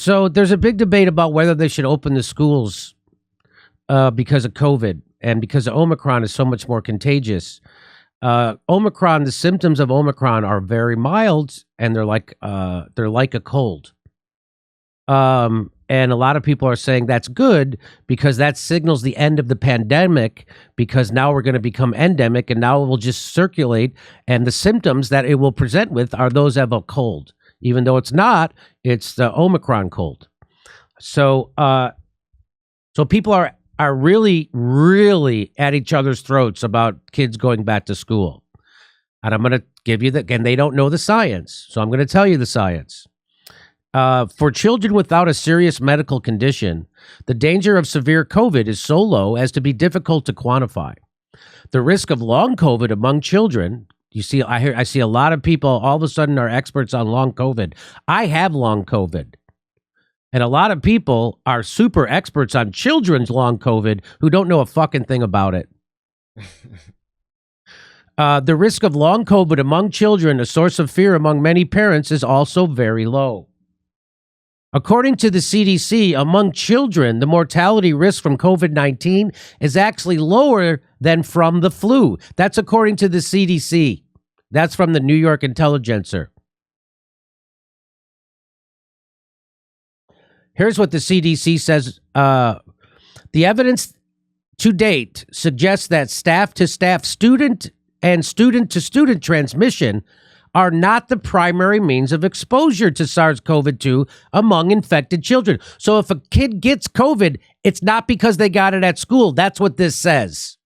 So there's a big debate about whether they should open the schools because of COVID and because Omicron is so much more contagious. Omicron, the symptoms of Omicron are very mild, and they're like a cold. And a lot of people are saying that's good because that signals the end of the pandemic, because now we're going to become endemic, and now it will just circulate, and the symptoms that it will present with are those of a cold. Even though it's not, it's the Omicron cold. So people are really, really at each other's throats about kids going back to school. And I'm going to give you and they don't know the science. So I'm going to tell you the science. For children without a serious medical condition, the danger of severe COVID is so low as to be difficult to quantify. The risk of long COVID among children, I see a lot of people all of a sudden are experts on long COVID. I have long COVID. And a lot of people are super experts on children's long COVID who don't know a fucking thing about it. The risk of long COVID among children, a source of fear among many parents, is also very low. According to the CDC, among children, the mortality risk from COVID-19 is actually lower than from the flu. That's according to the CDC. That's from the New York Intelligencer. Here's what the CDC says. The evidence to date suggests that staff-to-staff, student and student-to-student transmission are not the primary means of exposure to SARS-CoV-2 among infected children. So if a kid gets COVID, it's not because they got it at school. That's what this says.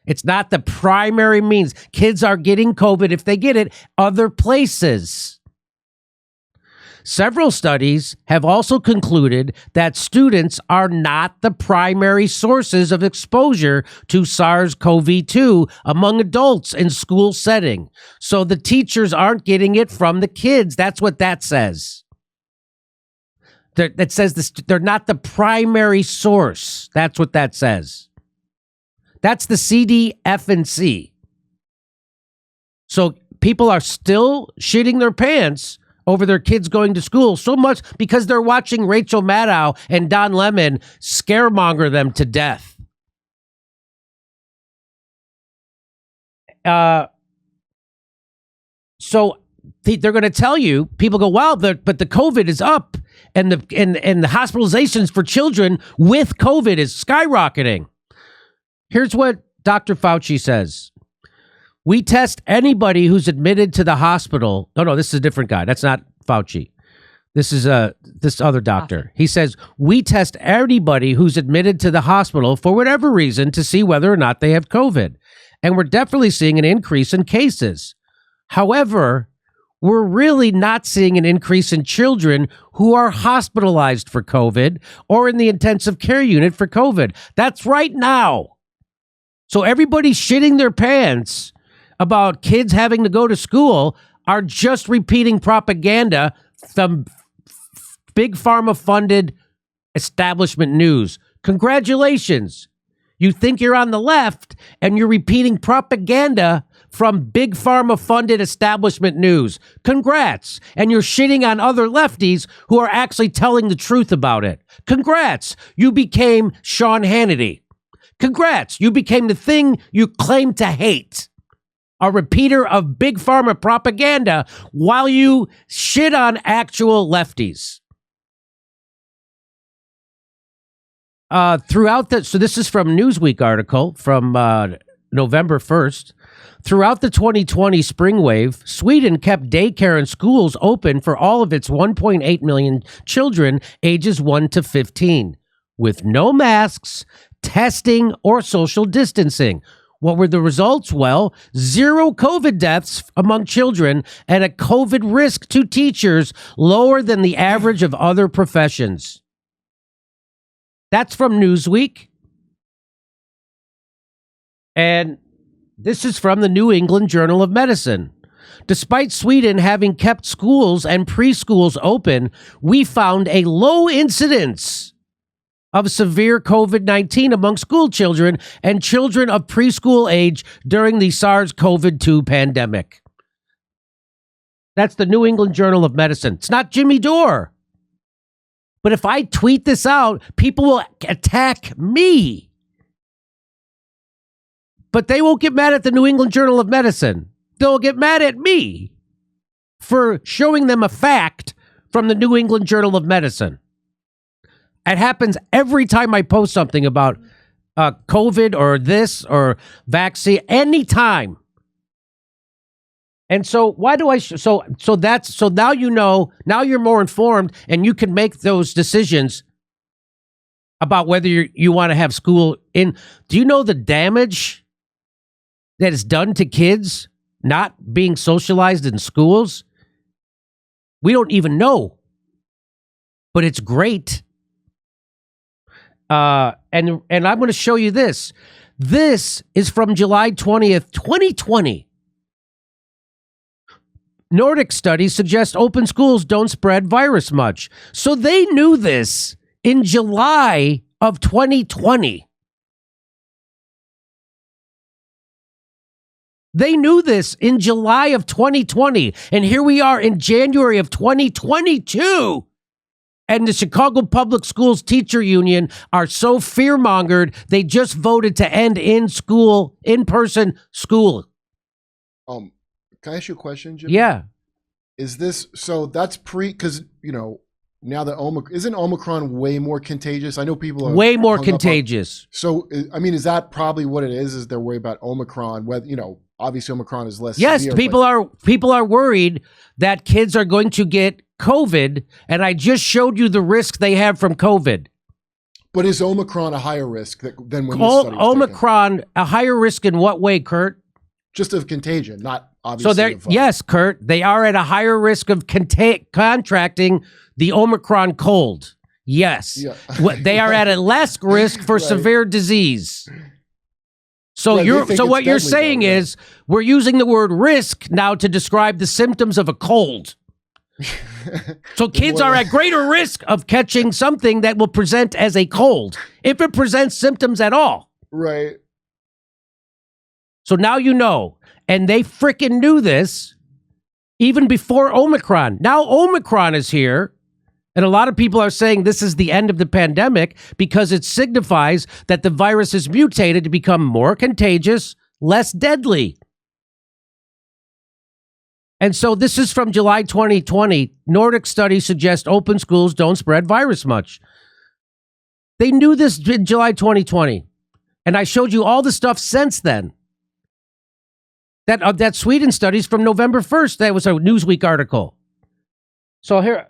It's not the primary means. Kids are getting COVID, if they get it, other places. Several studies have also concluded that students are not the primary sources of exposure to SARS-CoV-2 among adults in school setting. So the teachers aren't getting it from the kids. That's what that says. That says they're not the primary source. That's what that says. That's the CDF&C. So people are still shitting their pants over their kids going to school so much because they're watching Rachel Maddow and Don Lemon scaremonger them to death. So they're going to tell you, people go, wow, but the COVID is up and the hospitalizations for children with COVID is skyrocketing. Here's what Dr. Fauci says. We test anybody who's admitted to the hospital. No, this is a different guy. That's not Fauci. This is this other doctor. He says, we test anybody who's admitted to the hospital for whatever reason to see whether or not they have COVID. And we're definitely seeing an increase in cases. However, we're really not seeing an increase in children who are hospitalized for COVID or in the intensive care unit for COVID. That's right now. So everybody shitting their pants about kids having to go to school are just repeating propaganda from big pharma-funded establishment news. Congratulations. You think you're on the left and you're repeating propaganda from big pharma-funded establishment news. Congrats. And you're shitting on other lefties who are actually telling the truth about it. Congrats. You became Sean Hannity. Congrats. You became the thing you claim to hate. A repeater of big pharma propaganda while you shit on actual lefties. So this is from Newsweek article from November 1st. Throughout the 2020 spring wave, Sweden kept daycare and schools open for all of its 1.8 million children ages 1 to 15, with no masks, testing, or social distancing. What were the results? Well, 0 COVID deaths among children and a COVID risk to teachers lower than the average of other professions. That's from Newsweek. And this is from the New England Journal of Medicine. Despite Sweden having kept schools and preschools open, we found a low incidence of severe COVID-19 among school children and children of preschool age during the SARS-CoV-2 pandemic. That's the New England Journal of Medicine. It's not Jimmy Dore. But if I tweet this out, people will attack me. But they won't get mad at the New England Journal of Medicine. They'll get mad at me for showing them a fact from the New England Journal of Medicine. It happens every time I post something about COVID or this or vaccine, anytime. And so why do I so now you know, now you're more informed and you can make those decisions about whether you want to have school in. Do you know the damage that is done to kids not being socialized in schools? We don't even know. But it's great. And I'm going to show you this. This is from July 20th, 2020. Nordic studies suggest open schools don't spread virus much. So they knew this in July of 2020. They knew this in July of 2020. And here we are in January of 2022. And the Chicago Public Schools Teacher Union are so fear-mongered, they just voted to end in-person school. Can I ask you a question, Jimmy? Yeah. Is this, so that's because, now that isn't Omicron way more contagious? I know people are way more contagious. So, I mean, is that probably what it is they're worried about Omicron? Whether, obviously Omicron is less yes, severe. People are worried that kids are going to get COVID, and I just showed you the risk they have from COVID. But is Omicron a higher risk than when this study was Omicron taken? a higher risk in what way, Kurt? Just of contagion, not obviously. Yes, Kurt, they are at a higher risk of contracting the Omicron cold. Yes, yeah. They are at a less risk for severe disease. So what you're saying is we're using the word risk now to describe the symptoms of a cold. So kids are at greater risk of catching something that will present as a cold, if it presents symptoms at all. Right. So now you know. And they frickin' knew this even before Omicron. Now Omicron is here. And a lot of people are saying this is the end of the pandemic because it signifies that the virus is mutated to become more contagious, less deadly. And so this is from July 2020. Nordic studies suggest open schools don't spread virus much. They knew this in July 2020. And I showed you all the stuff since then. That Sweden studies from November 1st. That was a Newsweek article. So here,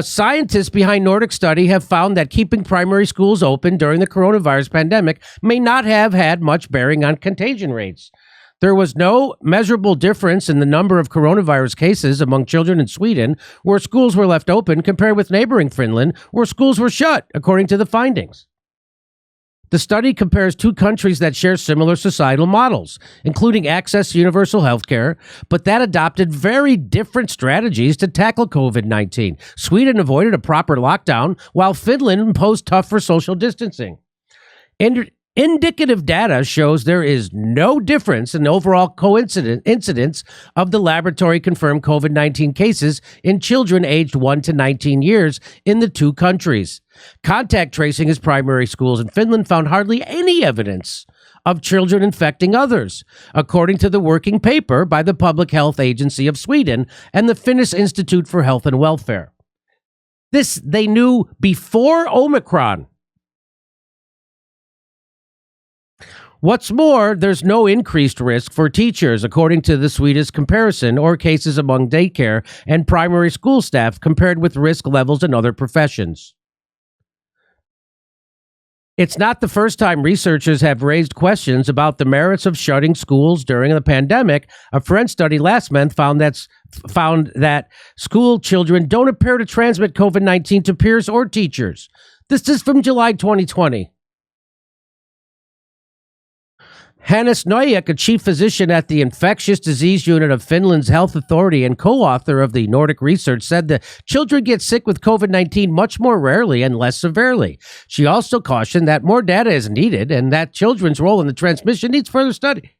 scientists behind Nordic study have found that keeping primary schools open during the coronavirus pandemic may not have had much bearing on contagion rates. There was no measurable difference in the number of coronavirus cases among children in Sweden, where schools were left open, compared with neighboring Finland, where schools were shut, according to the findings. The study compares two countries that share similar societal models, including access to universal health care, but that adopted very different strategies to tackle COVID-19. Sweden avoided a proper lockdown, while Finland imposed tougher social distancing. Indicative data shows there is no difference in the overall incidence of the laboratory-confirmed COVID-19 cases in children aged 1 to 19 years in the two countries. Contact tracing as primary schools in Finland found hardly any evidence of children infecting others, according to the working paper by the Public Health Agency of Sweden and the Finnish Institute for Health and Welfare. This they knew before Omicron. What's more, there's no increased risk for teachers, according to the Swedish comparison, or cases among daycare and primary school staff compared with risk levels in other professions. It's not the first time researchers have raised questions about the merits of shutting schools during the pandemic. A French study last month found that school children don't appear to transmit COVID-19 to peers or teachers. This is from July 2020. Hannes Noyak, a chief physician at the Infectious Disease Unit of Finland's Health Authority and co-author of the Nordic research, said that children get sick with COVID-19 much more rarely and less severely. She also cautioned that more data is needed and that children's role in the transmission needs further study.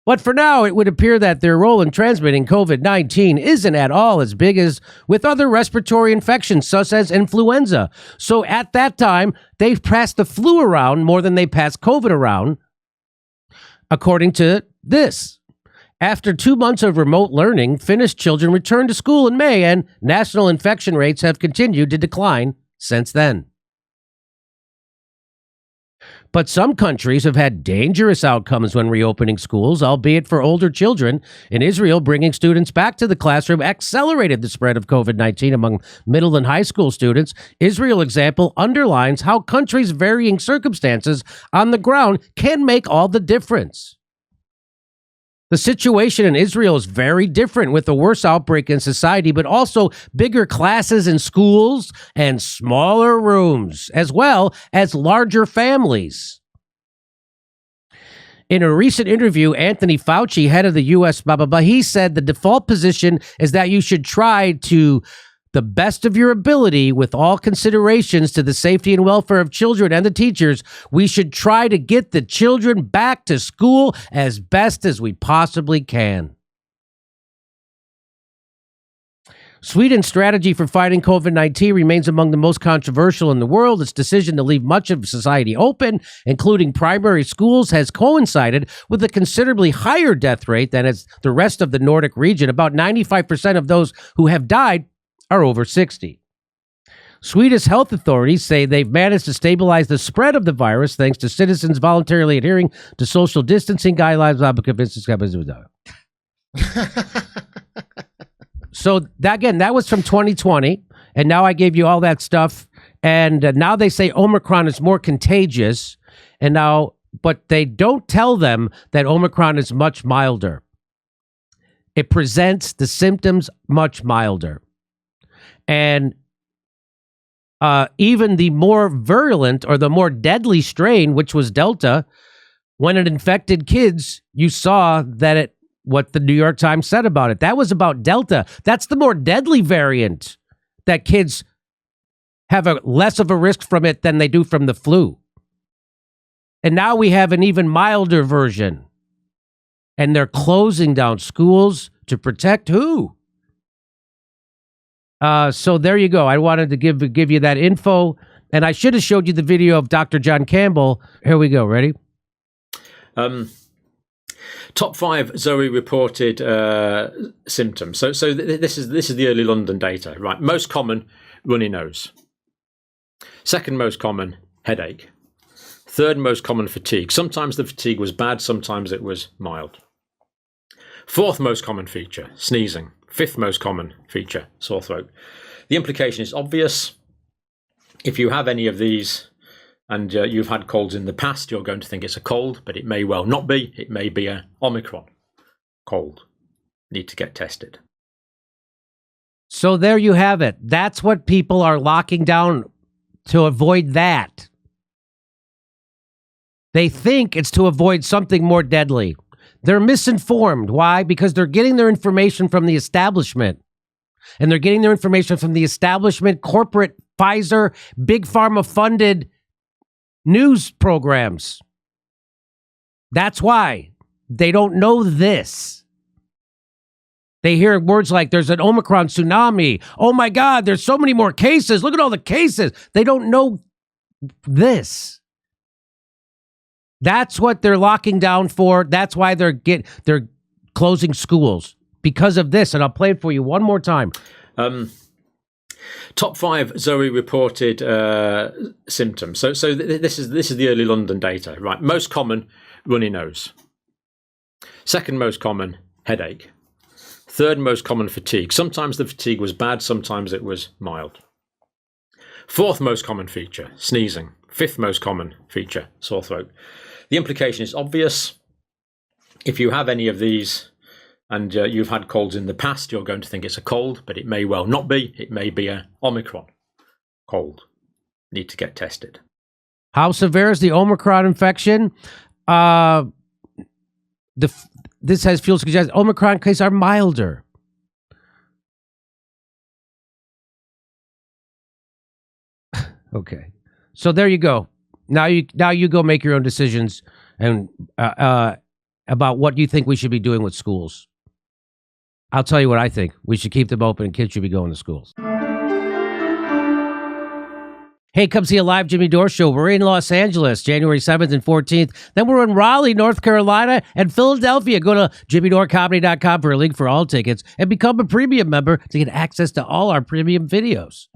But for now, it would appear that their role in transmitting COVID-19 isn't at all as big as with other respiratory infections, such as influenza. So at that time, they passed the flu around more than they passed COVID around, according to this. After 2 months of remote learning, Finnish children returned to school in May, and national infection rates have continued to decline since then. But some countries have had dangerous outcomes when reopening schools, albeit for older children. In Israel, bringing students back to the classroom accelerated the spread of COVID-19 among middle and high school students. Israel example underlines how countries' varying circumstances on the ground can make all the difference. The situation in Israel is very different, with a worse outbreak in society, but also bigger classes in schools and smaller rooms, as well as larger families. In a recent interview, Anthony Fauci, head of the U.S., he said the default position is that you should try to the best of your ability, with all considerations to the safety and welfare of children and the teachers. We should try to get the children back to school as best as we possibly can. Sweden's strategy for fighting COVID-19 remains among the most controversial in the world. Its decision to leave much of society open, including primary schools, has coincided with a considerably higher death rate than as the rest of the Nordic region. About 95% of those who have died are over 60. Swedish health authorities say they've managed to stabilize the spread of the virus thanks to citizens voluntarily adhering to social distancing guidelines. So that was from 2020, and now I gave you all that stuff, and now they say Omicron is more contagious, but they don't tell them that Omicron is much milder. It presents the symptoms much milder. And even the more virulent or the more deadly strain, which was Delta, when it infected kids, you saw that what the New York Times said about it. That was about Delta. That's the more deadly variant, that kids have less of a risk from it than they do from the flu. And now we have an even milder version. And they're closing down schools to protect who? So there you go. I wanted to give you that info, and I should have showed you the video of Dr. John Campbell. Here we go. Ready? Top 5 Zoe reported symptoms. So this is the early London data, right? Most common, runny nose. Second most common, headache. Third most common, fatigue. Sometimes the fatigue was bad, sometimes it was mild. Fourth most common feature, sneezing. Fifth most common feature, sore throat. The implication is obvious. If you have any of these and you've had colds in the past, you're going to think it's a cold, but it may well not be. It may be an Omicron cold. Need to get tested. So there you have it. That's what people are locking down to avoid that. They think it's to avoid something more deadly. They're misinformed. Why? Because they're getting their information from the establishment. And they're getting their information from the establishment, corporate, Pfizer, big pharma funded news programs. That's why they don't know this. They hear words like there's an Omicron tsunami. Oh my God, there's so many more cases. Look at all the cases. They don't know this. That's what they're locking down for. That's why they're closing schools, because of this. And I'll play it for you one more time. Top 5 Zoe reported symptoms. So this is the early London data, right? Most common, runny nose. Second most common, headache. Third most common, fatigue. Sometimes the fatigue was bad, sometimes it was mild. Fourth most common feature, sneezing. Fifth most common feature, sore throat. The implication is obvious. If you have any of these and you've had colds in the past, you're going to think it's a cold, but it may well not be. It may be an Omicron cold. Need to get tested. How severe is the Omicron infection? This has fuel suggests Omicron cases are milder. Okay, so there you go. Now you go make your own decisions, and about what you think we should be doing with schools. I'll tell you what I think. We should keep them open and kids should be going to schools. Hey, come see a live Jimmy Dore show. We're in Los Angeles, January 7th and 14th. Then we're in Raleigh, North Carolina, and Philadelphia. Go to jimmydorecomedy.com for a link for all tickets and become a premium member to get access to all our premium videos.